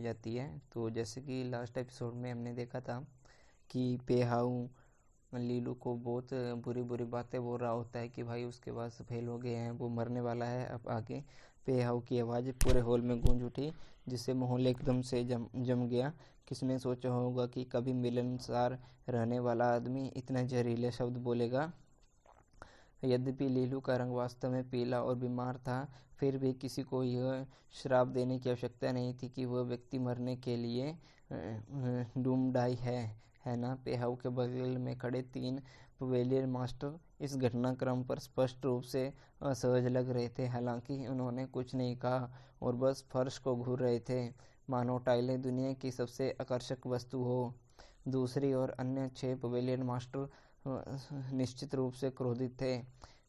जाती है। तो जैसे कि लास्ट एपिसोड में हमने देखा था कि पेहाऊ लीलू को बहुत बुरी बुरी बातें बोल रहा होता है कि भाई उसके पास फेल हो गए हैं, वो मरने वाला है। अब आगे पेहाऊ की आवाज़ पूरे हॉल में गूंज उठी, जिससे माहौल एकदम से जम गया। किसने सोचा होगा कि कभी मिलनसार रहने वाला आदमी इतने जहरीले शब्द बोलेगा। यद्यपि लीलू का रंग वास्तव में पीला और बीमार था, फिर भी किसी को यह श्राप देने की आवश्यकता नहीं थी कि वह व्यक्ति मरने के लिए डूम्डाई है ना। पेहाऊ के बगल में खड़े 3 पवेलियन मास्टर इस घटनाक्रम पर स्पष्ट रूप से असहज लग रहे थे। हालांकि उन्होंने कुछ नहीं कहा और बस फर्श को घूर रहे थे, मानो टाइलें दुनिया की सबसे आकर्षक वस्तु हो। दूसरी ओर अन्य 6 पवेलियन मास्टर निश्चित रूप से क्रोधित थे।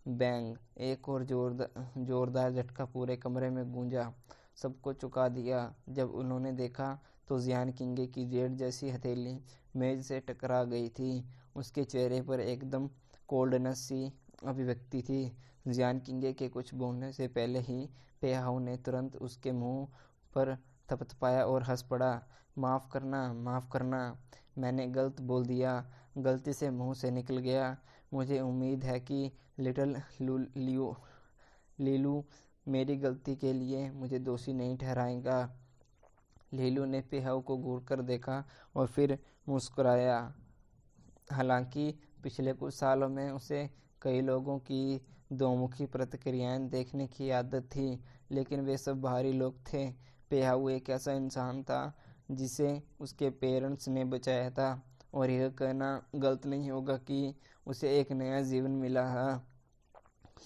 बैंग! एक और जोरदार झटका पूरे कमरे में गूंजा, सबको चौंका दिया। जब उन्होंने देखा तो जियान किंगे की जेड जैसी हथेली मेज से टकरा गई थी। उसके चेहरे पर एकदम कोल्डनेस सी अभिव्यक्ति थी। जियान किंगे के कुछ बोलने से पहले ही पेहाऊ ने तुरंत उसके मुंह पर थपथपाया और हंस पड़ा। माफ़ करना, मैंने गलत बोल दिया, गलती से मुंह से निकल गया। मुझे उम्मीद है कि लिटिल लीलू मेरी गलती के लिए मुझे दोषी नहीं ठहराएगा। लीलू ने पेहाऊ को घूरकर देखा और फिर मुस्कुराया। हालांकि पिछले कुछ सालों में उसे कई लोगों की दोमुखी प्रतिक्रियाएं देखने की आदत थी, लेकिन वे सब बाहरी लोग थे। पेहाऊ एक ऐसा इंसान था जिसे उसके पेरेंट्स ने बचाया था, और यह कहना गलत नहीं होगा कि उसे एक नया जीवन मिला है।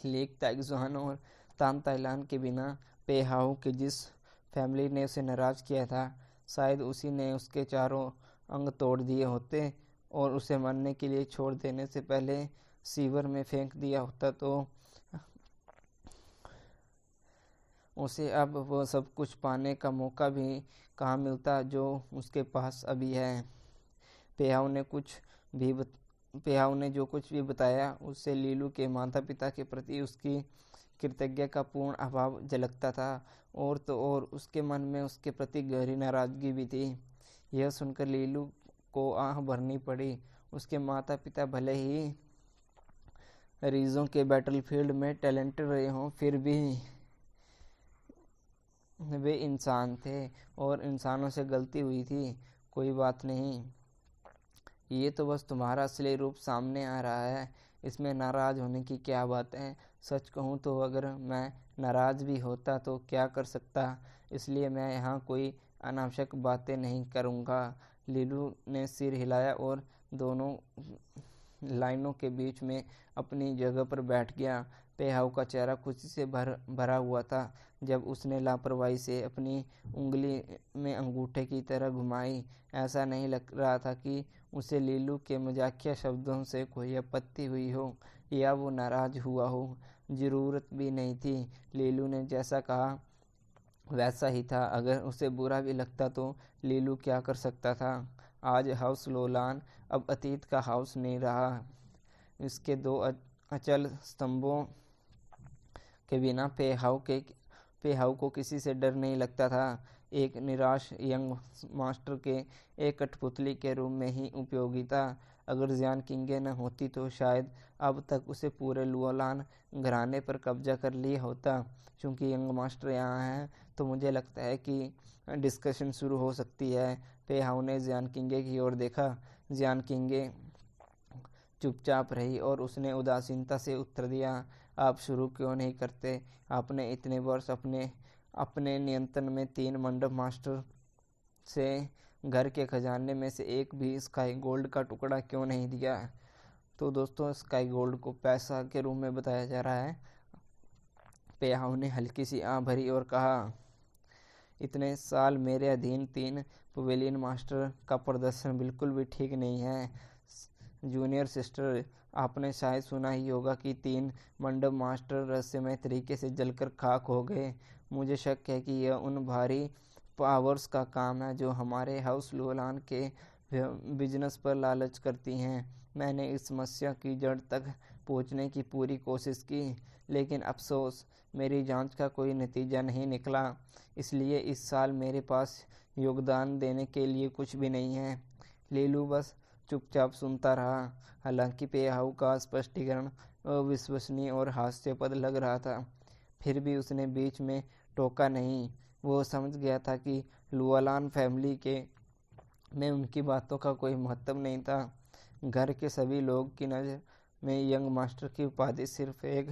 लीक ताइक्सुआन और तान ताइलान के बिना पेहाऊ के जिस फैमिली ने उसे नाराज किया था, शायद उसी ने उसके चारों अंग तोड़ दिए होते और उसे मरने के लिए छोड़ देने से पहले सीवर में फेंक दिया होता, तो उसे अब वह सब कुछ पाने का मौका भी कहाँ मिलता जो उसके पास अभी है। पेहाऊ ने जो कुछ भी बताया, उससे लीलू के माता पिता के प्रति उसकी कृतज्ञता का पूर्ण अभाव झलकता था, और तो और उसके मन में उसके प्रति गहरी नाराजगी भी थी। यह सुनकर लीलू को आह भरनी पड़ी। उसके माता पिता भले ही रीजों के बैटलफील्ड में टैलेंटेड रहे हों, फिर भी वे इंसान थे और इंसानों से गलती हुई थी। कोई बात नहीं, ये तो बस तुम्हारा असली रूप सामने आ रहा है, इसमें नाराज होने की क्या बात है। सच कहूँ तो अगर मैं नाराज भी होता तो क्या कर सकता, इसलिए मैं यहाँ कोई अनावश्यक बातें नहीं करूँगा। लीलू ने सिर हिलाया और दोनों लाइनों के बीच में अपनी जगह पर बैठ गया। पेहाऊ का चेहरा खुशी से भरा हुआ था जब उसने लापरवाही से अपनी उंगली में अंगूठे की तरह घुमाई। ऐसा नहीं लग रहा था कि उसे लीलू के मजाकिया शब्दों से कोई आपत्ति हुई हो या वो नाराज हुआ हो। ज़रूरत भी नहीं थी। लीलू ने जैसा कहा वैसा ही था। अगर उसे बुरा भी लगता तो लीलू क्या कर सकता था। आज हाउस लोलान अब अतीत का हाउस नहीं रहा। इसके 2 अचल स्तंभों के बिना पेहाऊ को किसी से डर नहीं लगता था। एक निराश यंग मास्टर के एक कठपुतली के रूप में ही उपयोगी था। अगर जियान किंगे न होती तो शायद अब तक उसे पूरे लुओलान घराने पर कब्जा कर लिया होता। चूंकि यंग मास्टर यहाँ है तो मुझे लगता है कि डिस्कशन शुरू हो सकती है। पेहाऊ ने जियान किंगे की ओर देखा। जियान किंगे चुपचाप रही और उसने उदासीनता से उत्तर दिया, आप शुरू क्यों नहीं करते। आपने इतने वर्ष अपने नियंत्रण में 3 मंडप मास्टर से घर के खजाने में से एक भी स्काई गोल्ड का टुकड़ा क्यों नहीं दिया। तो दोस्तों, स्काई गोल्ड को पैसा के रूप में बताया जा रहा है। पेहाऊ ने हल्की सी आह भरी और कहा, इतने साल मेरे अधीन 3 पवेलियन मास्टर का प्रदर्शन बिल्कुल भी ठीक नहीं है। जूनियर सिस्टर, आपने शायद सुना ही होगा कि 3 मंडप मास्टर रहस्यमय तरीके से जलकर खाक हो गए। मुझे शक है कि यह उन भारी पावर्स का काम है जो हमारे हाउस लोलान के बिजनेस पर लालच करती हैं। मैंने इस समस्या की जड़ तक पहुंचने की पूरी कोशिश की, लेकिन अफसोस मेरी जांच का कोई नतीजा नहीं निकला। इसलिए इस साल मेरे पास योगदान देने के लिए कुछ भी नहीं है। लीलू बस चुपचाप सुनता रहा। हालांकि पेहाउ का स्पष्टीकरण अविश्वसनीय और हास्यास्पद लग रहा था, फिर भी उसने बीच में टोका नहीं। वो समझ गया था कि लुआलान फैमिली के में उनकी बातों का कोई महत्व नहीं था। घर के सभी लोग की नज़र में यंग मास्टर की उपाधि सिर्फ एक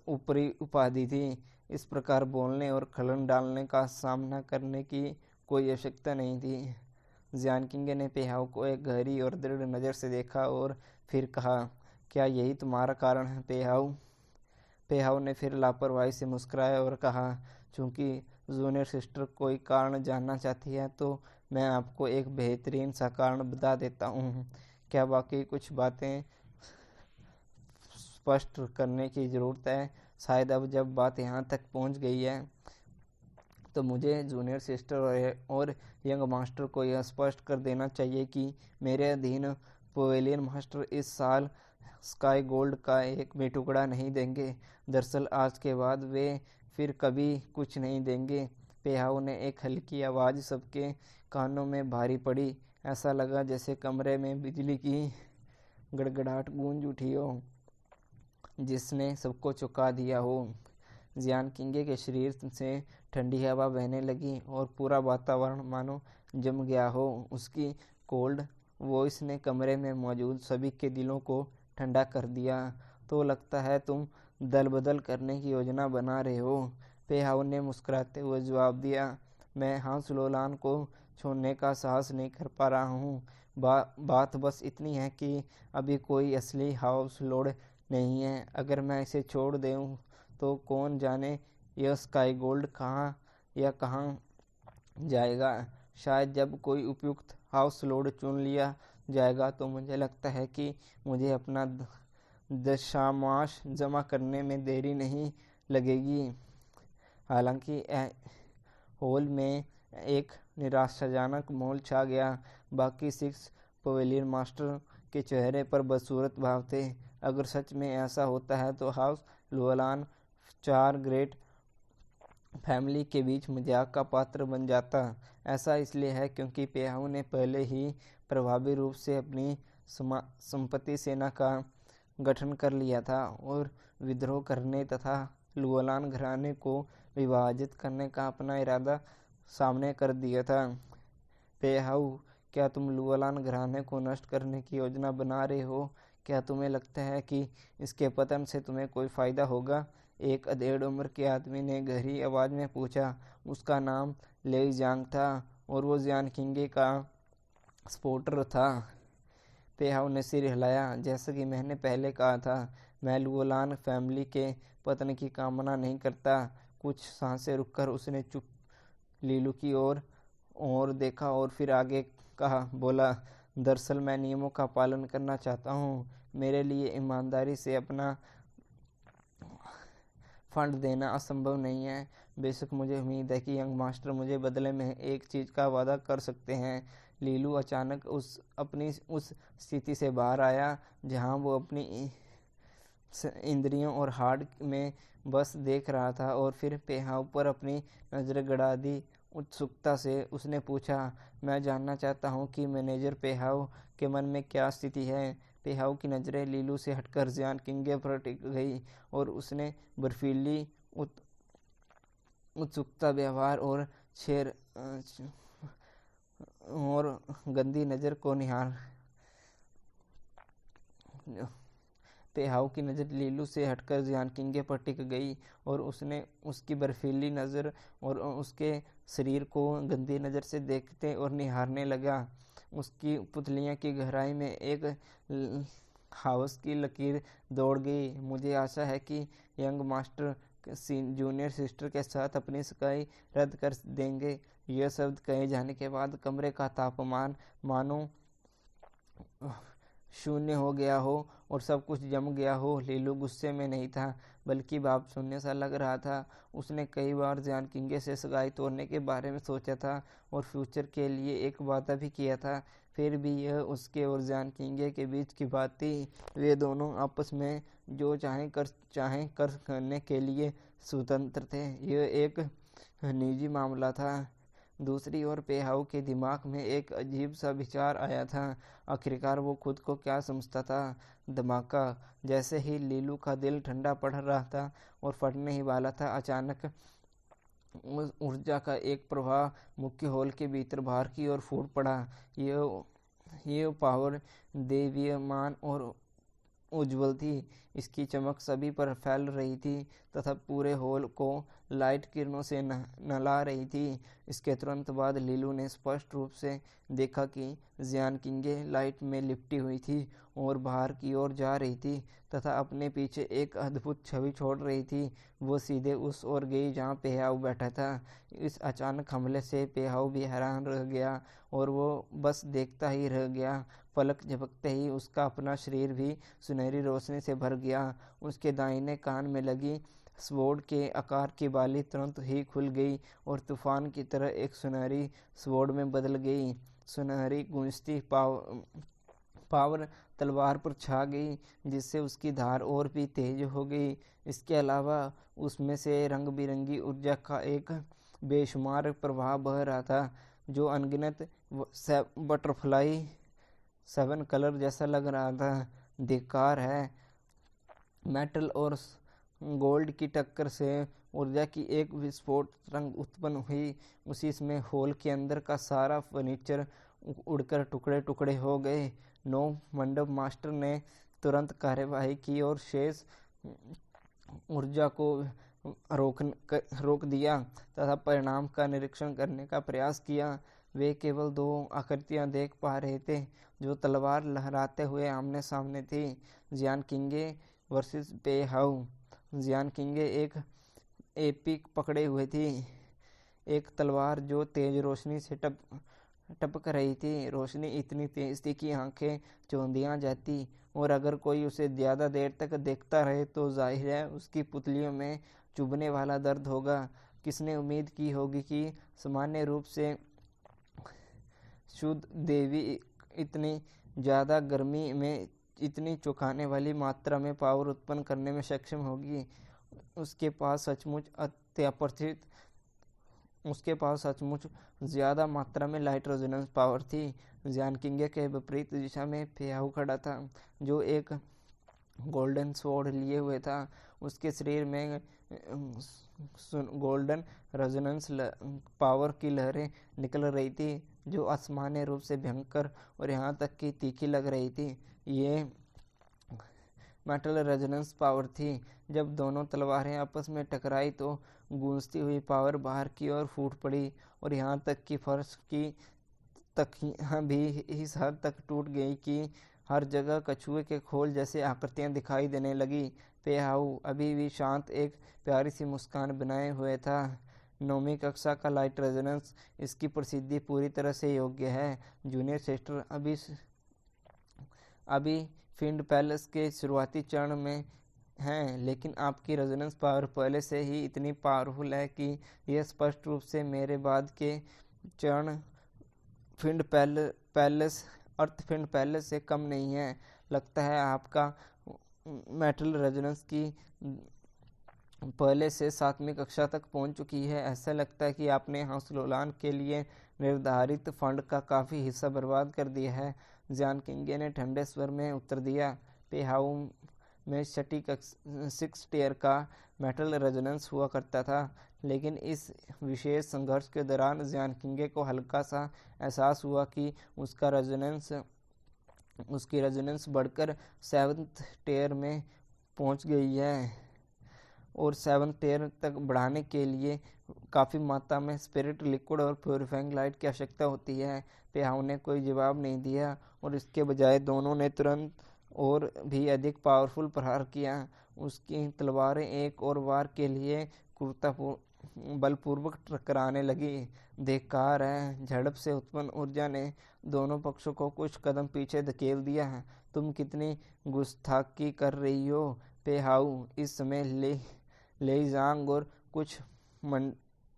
ऊपरी उपाधि थी। इस प्रकार बोलने और खलन डालने का सामना करने की कोई आवश्यकता नहीं थी। जियान किंग ने पेहाउ को एक गहरी और दृढ़ नज़र से देखा और फिर कहा, क्या यही तुम्हारा कारण है पेहाउ? पेहाउ ने फिर लापरवाही से मुस्कुराया और कहा, चूंकि जूनियर सिस्टर कोई कारण जानना चाहती है तो मैं आपको एक बेहतरीन सा कारण बता देता हूँ। क्या बाकी कुछ बातें स्पष्ट करने की ज़रूरत है? शायद अब जब बात यहाँ तक पहुँच गई है तो मुझे जूनियर सिस्टर और यंग मास्टर को यह स्पष्ट कर देना चाहिए कि मेरे अधीन पवेलियन मास्टर इस साल स्काई गोल्ड का एक भी टुकड़ा नहीं देंगे। दरअसल आज के बाद वे फिर कभी कुछ नहीं देंगे। पेहाउ ने एक हल्की आवाज़ सबके कानों में भारी पड़ी। ऐसा लगा जैसे कमरे में बिजली की गड़गड़ाहट गूंज उठी हो, जिसने सबको चौंका दिया हो। जियान किंगे के शरीर से ठंडी हवा बहने लगी और पूरा वातावरण मानो जम गया हो। उसकी कोल्ड वॉइस ने कमरे में मौजूद सभी के दिलों को ठंडा कर दिया। तो लगता है तुम दल बदल करने की योजना बना रहे हो? पेहाउ ने मुस्कुराते हुए जवाब दिया, मैं हाउस लोलान को छोड़ने का साहस नहीं कर पा रहा हूँ। बात बस इतनी है कि अभी कोई असली हाउस लोड नहीं है। अगर मैं इसे छोड़ दूँ तो कौन जाने यह स्काई गोल्ड कहाँ जाएगा। शायद जब कोई उपयुक्त हाउस लोड चुन लिया जाएगा तो मुझे लगता है कि मुझे अपना दशामाश जमा करने में देरी नहीं लगेगी। हालांकि हॉल में एक निराशाजनक माहौल छा गया। बाकी 6 पवेलियन मास्टर के चेहरे पर बदसूरत भाव थे। अगर सच में ऐसा होता है तो हाउस लुआलान 4 ग्रेट फैमिली के बीच मजाक का पात्र बन जाता। ऐसा इसलिए है क्योंकि पेहाउ ने पहले ही प्रभावी रूप से अपनी संपत्ति सेना का गठन कर लिया था और विद्रोह करने तथा लुआलान घराने को विभाजित करने का अपना इरादा सामने कर दिया था। पेहाउ, क्या तुम लुआलान घराने को नष्ट करने की योजना बना रहे हो? क्या तुम्हें लगता है कि इसके पतन से तुम्हें कोई फ़ायदा होगा? एक अधेड़ उम्र के आदमी ने गहरी आवाज़ में पूछा। उसका नाम लेई जांग था और वो जियान किंगे का सपोर्टर था। पेहाउ ने सिर हिलाया। जैसा कि मैंने पहले कहा था, मैं लुआलान फैमिली के पतन की कामना नहीं करता। कुछ सांसें रुककर उसने चुप लीलू की ओर देखा और फिर आगे बोला, दरअसल मैं नियमों का पालन करना चाहता हूँ। मेरे लिए ईमानदारी से अपना फंड देना असंभव नहीं है। बेशक मुझे उम्मीद है कि यंग मास्टर मुझे बदले में एक चीज़ का वादा कर सकते हैं। लीलू अचानक अपनी उस स्थिति से बाहर आया जहां वो अपनी इंद्रियों और हार्ड में बस देख रहा था और फिर पेहाउ पर अपनी नज़र गड़ा दी। उत्सुकता से उसने पूछा, मैं जानना चाहता हूँ कि मैनेजर पेहाउ के मन में क्या स्थिति है। पेहाउ की नज़रें लीलू से हटकर जियान किंगे पर टिक गई और उसने बर्फीली उत्सुकता व्यवहार और गंदी नज़र को निहार। पेहाउ की नज़र लीलू से हटकर जियान किंगे पर टिक गई और उसने उसकी बर्फीली नज़र और उसके शरीर को गंदी नज़र से देखते और निहारने लगा। उसकी पुतलियों की गहराई में एक हाउस की लकीर दौड़ गई। मुझे आशा है कि यंग मास्टर जूनियर सिस्टर के साथ अपनी सगाई रद्द कर देंगे। यह शब्द कहे जाने के बाद कमरे का तापमान मानो शून्य हो गया हो और सब कुछ जम गया हो। लीलू गुस्से में नहीं था, बल्कि बाप शून्य सा लग रहा था। उसने कई बार जियान किंगे से सगाई तोड़ने के बारे में सोचा था और फ्यूचर के लिए एक वादा भी किया था। फिर भी यह उसके और जियान किंगे के बीच की बात थी। वे दोनों आपस में जो चाहें कर करने के लिए स्वतंत्र थे। यह एक निजी मामला था। दूसरी ओर पेहाउ के दिमाग में एक अजीब सा विचार आया था। आखिरकार वो खुद को क्या समझता था? धमाका। जैसे ही लीलू का दिल ठंडा पड़ रहा था और फटने ही वाला था, अचानक उस ऊर्जा का एक प्रवाह मुख्य हॉल के भीतर बाहर की ओर फूट पड़ा। यह पावर देदीप्यमान और उज्ज्वल थी। इसकी चमक सभी पर फैल रही थी तथा पूरे हॉल को लाइट किरणों से नहला रही थी। इसके तुरंत बाद लीलू ने स्पष्ट रूप से देखा कि जियान किंगे लाइट में लिपटी हुई थी और बाहर की ओर जा रही थी तथा अपने पीछे एक अद्भुत छवि छोड़ रही थी। वो सीधे उस ओर गई जहाँ पेहाउ बैठा था। इस अचानक हमले से पेहाउ भी हैरान रह गया और वो बस देखता ही रह गया। पलक झपकते ही उसका अपना शरीर भी सुनहरी रोशनी से भर गया। उसके दाहिने कान में लगी स्वॉर्ड के आकार की बाली तुरंत ही खुल गई और तूफान की तरह एक सुनहरी स्वॉर्ड में बदल गई। सुनहरी गूंजती पावर तलवार पर छा गई, जिससे उसकी धार और भी तेज हो गई। इसके अलावा उसमें से रंग बिरंगी ऊर्जा का एक बेशुमार प्रवाह बह रहा था, जो अनगिनत बटरफ्लाई 7 कलर जैसा लग रहा था। धिक्कार है। मेटल और गोल्ड की टक्कर से ऊर्जा की एक विस्फोट रंग उत्पन्न हुई। उसी में हॉल के अंदर का सारा फर्नीचर उड़कर टुकड़े टुकड़े हो गए। नौ मंडप मास्टर ने तुरंत कार्यवाही की और शेष ऊर्जा को रोक दिया तथा परिणाम का निरीक्षण करने का प्रयास किया। वे केवल 2 आकृतियां देख पा रहे थे जो तलवार लहराते हुए आमने सामने थी। जियान किंगे वर्सेस पेहाउ। जियान किंगे एक एपिक पकड़े हुए थी, एक तलवार जो तेज रोशनी से टपक रही थी। रोशनी इतनी तेज थी कि आंखें चौंधिया जाती और अगर कोई उसे ज़्यादा देर तक देखता रहे तो जाहिर है उसकी पुतलियों में चुभने वाला दर्द होगा। किसने उम्मीद की होगी कि सामान्य रूप से शुद्ध देवी इतनी ज़्यादा गर्मी में इतनी चौंकाने वाली मात्रा में पावर उत्पन्न करने में सक्षम होगी। उसके पास सचमुच ज़्यादा मात्रा में लाइट रेजोनेंस पावर थी। जियान किंगे के विपरीत दिशा में पेहाउ खड़ा था, जो एक गोल्डन स्वॉर्ड लिए हुए था। उसके शरीर में गोल्डन रेजोनेंस पावर की लहरें निकल रही थी, जो असामान्य रूप से भयंकर और यहाँ तक कि तीखी लग रही थी। ये मेटल रेजोनेंस पावर थी। जब दोनों तलवारें आपस में टकराई तो गूंजती हुई पावर बाहर की ओर फूट पड़ी और यहाँ तक कि फर्श की तख्तियाँ भी इस हद तक टूट गई कि हर जगह कछुए के खोल जैसे आकृतियाँ दिखाई देने लगी। पेहाउ अभी भी शांत एक प्यारी सी मुस्कान बनाए हुए था। 9वीं कक्षा का लाइट रेजोनेंस, इसकी प्रसिद्धि पूरी तरह से योग्य है। जूनियर सिस्टर अभी फिंड पैलेस के शुरुआती चरण में हैं, लेकिन आपकी रेजोनेंस पावर पहले से ही इतनी पावरफुल है कि यह स्पष्ट रूप से मेरे बाद के चरण फिंड पैलेस से कम नहीं है। लगता है आपका मेटल रेजोनेंस की पहले से 7वीं कक्षा तक पहुंच चुकी है। ऐसा लगता है कि आपने हौसलोलान के लिए निर्धारित फंड का काफ़ी हिस्सा बर्बाद कर दिया है। जियान किंगे ने ठंडे स्वर में उत्तर दिया। पेहाउ में छठी 6 टियर का मेटल रेजोनेंस हुआ करता था, लेकिन इस विशेष संघर्ष के दौरान जियान किंगे को हल्का सा एहसास हुआ कि उसकी रेजोनेंस बढ़कर 7th टियर में पहुंच गई है और 7th टियर तक बढ़ाने के लिए काफ़ी मात्रा में स्पिरिट लिक्विड और प्योरीफाइंग लाइट की आवश्यकता होती है। पेहाउ ने कोई जवाब नहीं दिया और इसके बजाय दोनों ने तुरंत और भी अधिक पावरफुल प्रहार किया। उसकी तलवारें एक और वार के लिए बलपूर्वक टकराने लगी। धिक्कार है। झड़प से उत्पन्न ऊर्जा ने दोनों पक्षों को कुछ कदम पीछे धकेल दिया। तुम कितनी गुस्ताखी कर रही हो पेहाउ। इस समय लेईजांग और कुछ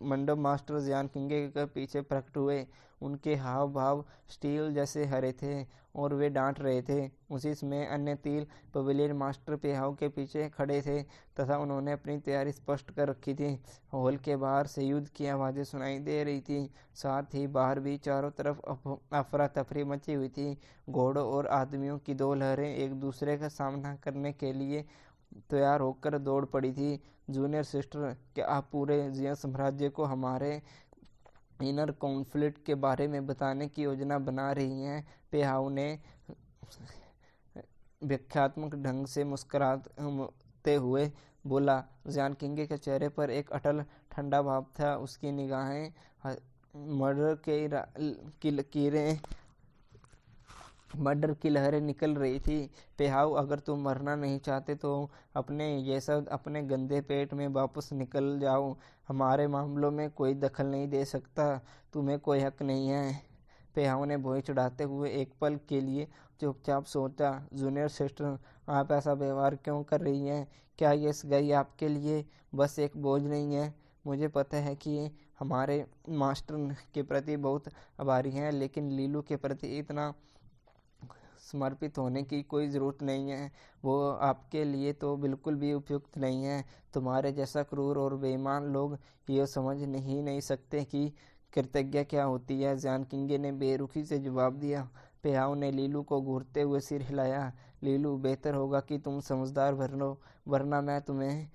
मंडप मास्टर जियान किंगे के पीछे प्रकट हुए। उनके हाव भाव स्टील जैसे हरे थे और वे डांट रहे थे। उसी समय अन्य 3 पवेलियन मास्टर पेहाव के पीछे खड़े थे तथा उन्होंने अपनी तैयारी स्पष्ट कर रखी थी। हॉल के बाहर से युद्ध की आवाज़ें सुनाई दे रही थी। साथ ही बाहर भी चारों तरफ अफरा तफरी मची हुई थी। घोड़ों और आदमियों की 2 लहरें एक दूसरे का सामना करने के लिए तैयार होकर दौड़ पड़ी थी। जूनियर सिस्टर, क्या आप पूरे जिया साम्राज्य को हमारे इनर कॉन्फ्लिक्ट के बारे में बताने की योजना बना रही हैं? पेहाव ने व्याख्यात्मक ढंग से मुस्कुराते हुए बोला। जियान किंगे के चेहरे पर एक अटल ठंडा भाव था। उसकी निगाहें मर्डर की लहरें निकल रही थी। पेहाव, अगर तुम मरना नहीं चाहते तो ये सब अपने गंदे पेट में वापस निकल जाओ। हमारे मामलों में कोई दखल नहीं दे सकता। तुम्हें कोई हक नहीं है। पेहाव ने भौं चढ़ाते हुए एक पल के लिए चुपचाप सोचा। जूनियर सिस्टर, आप ऐसा व्यवहार क्यों कर रही हैं? क्या ये सगाई आपके लिए बस एक बोझ नहीं है? मुझे पता है कि हमारे मास्टर के प्रति बहुत आभारी हैं, लेकिन लीलू के प्रति इतना समर्पित होने की कोई ज़रूरत नहीं है। वो आपके लिए तो बिल्कुल भी उपयुक्त नहीं है। तुम्हारे जैसा क्रूर और बेईमान लोग ये समझ नहीं सकते कि कृतज्ञता क्या होती है। जियान किंगे ने बेरुखी से जवाब दिया। पेहाव ने लीलू को घूरते हुए सिर हिलाया। लीलू, बेहतर होगा कि तुम समझदार बनो, वरना मैं तुम्हें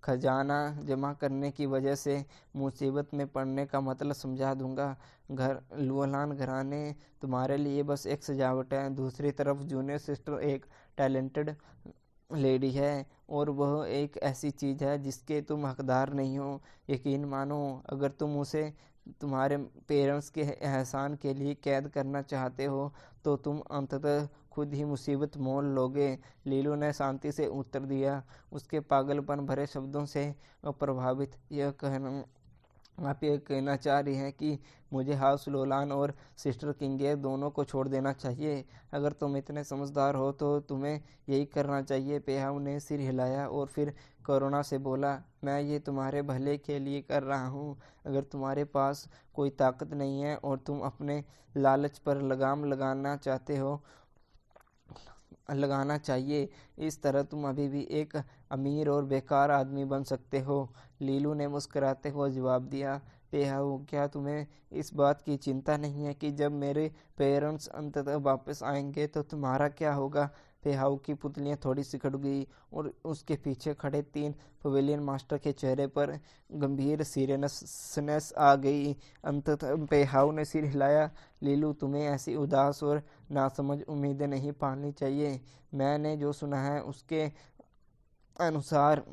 खजाना जमा करने की वजह से मुसीबत में पड़ने का मतलब समझा दूंगा। लुआन घराने तुम्हारे लिए बस एक सजावट है। दूसरी तरफ जूनियर सिस्टर एक टैलेंटेड लेडी है और वह एक ऐसी चीज़ है जिसके तुम हकदार नहीं हो। यकीन मानो, अगर तुम उसे तुम्हारे पेरेंट्स के एहसान के लिए कैद करना चाहते हो तो तुम अंततः खुद ही मुसीबत मोल लोगे। लीलू ने शांति से उत्तर दिया, उसके पागलपन भरे शब्दों से प्रभावित। आप ये कहना चाह रही हैं कि मुझे हाउस लोलान और सिस्टर किंगे दोनों को छोड़ देना चाहिए? अगर तुम इतने समझदार हो तो तुम्हें यही करना चाहिए। पेहाव ने सिर हिलाया और फिर करुणा से बोला, मैं ये तुम्हारे भले के लिए कर रहा हूँ। अगर तुम्हारे पास कोई ताकत नहीं है और तुम अपने लालच पर लगाम लगाना चाहिए, इस तरह तुम अभी भी एक अमीर और बेकार आदमी बन सकते हो। लीलू ने मुस्कुराते हुए जवाब दिया। पेहाव, क्या तुम्हें इस बात की चिंता नहीं है कि जब मेरे पेरेंट्स अंततः वापस आएंगे तो तुम्हारा क्या होगा? पेहाव की पुतलियां थोड़ी सिकुड़ गई और उसके पीछे खड़े 3 पवेलियन मास्टर के चेहरे पर गंभीर सीरियसनेस आ गई। अंततः पेहाव ने सिर हिलाया। लीलू, तुम्हें ऐसी उदास और नासमझ उम्मीदें नहीं पालनी चाहिए। मैंने जो सुना है उसके अनुसार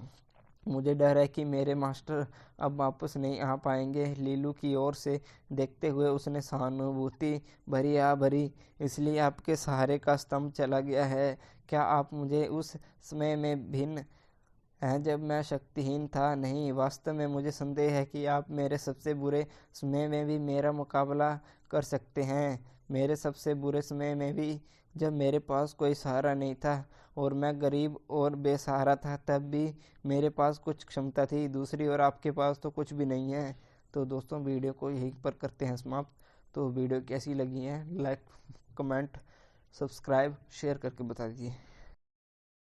मुझे डर है कि मेरे मास्टर अब वापस नहीं आ पाएंगे। लीलू की ओर से देखते हुए उसने सहानुभूति भरी, इसलिए आपके सहारे का स्तंभ चला गया है। क्या आप मुझे उस समय में भिन्न हैं जब मैं शक्तिहीन था? नहीं, वास्तव में मुझे संदेह है कि आप मेरे सबसे बुरे समय में भी मेरा मुकाबला कर सकते हैं। मेरे सबसे बुरे समय में भी, जब मेरे पास कोई सहारा नहीं था और मैं गरीब और बेसहारा था, तब भी मेरे पास कुछ क्षमता थी। दूसरी ओर आपके पास तो कुछ भी नहीं है। तो दोस्तों, वीडियो को यहीं पर करते हैं समाप्त। तो वीडियो कैसी लगी है, लाइक, कमेंट, सब्सक्राइब, शेयर करके बता दीजिए।